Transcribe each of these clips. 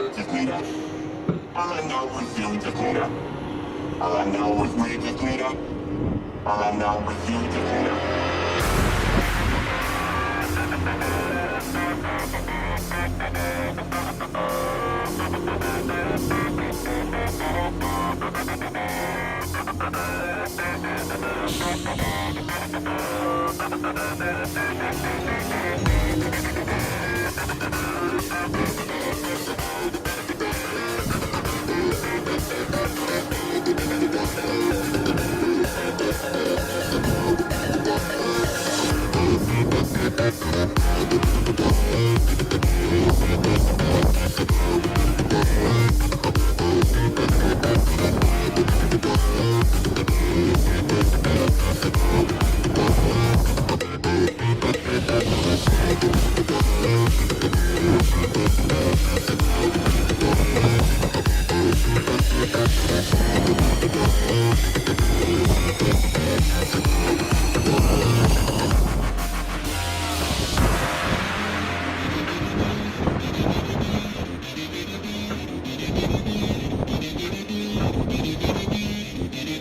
just need up. All I know is you just need up. All I know is we just need up. All I know is you just need up.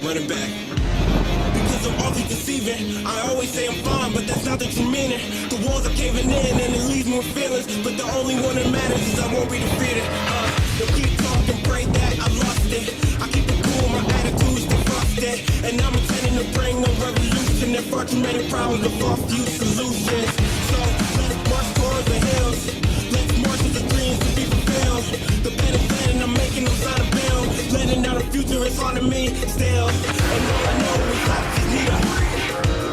Running back. Because I'm always deceiving. I always say I'm fine, but that's not the true meaning. The walls are caving in and it leaves me with feelings. But the only one that matters is I won't be defeated. They'll keep talking, pray that I lost it. I keep it cool, my attitude's defrosted. And I'm intending to bring a revolution. There far too many problems with far few solutions. So let's march towards the hills. Let's march with the dreams to be fulfilled. The better plan I'm making them sign a bill. Letting out the future is hard to me still. And all I know is I just need a.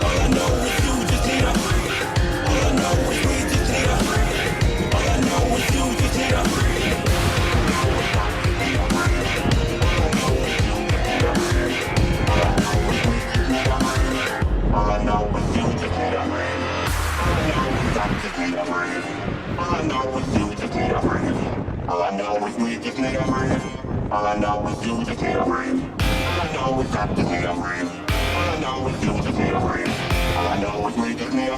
All I know is you just need a. All I know is we just need a. All I know is you just need a. All I know is you just need a. All I know is you just need a. All I know is we just need a. All I know is you just need a. All I know is I just need a. All I know is you just need a. All I know is we just need a.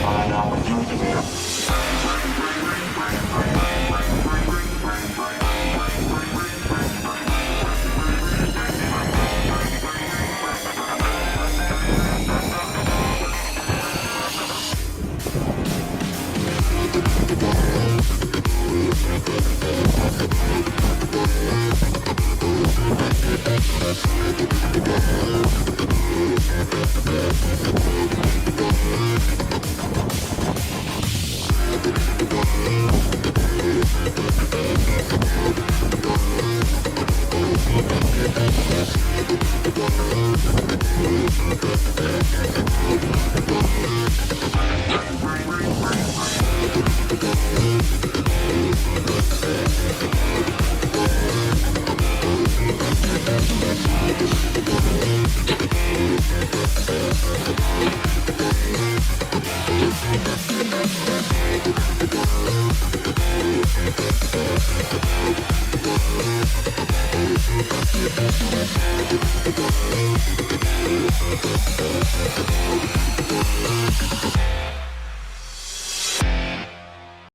All I know is you just need a.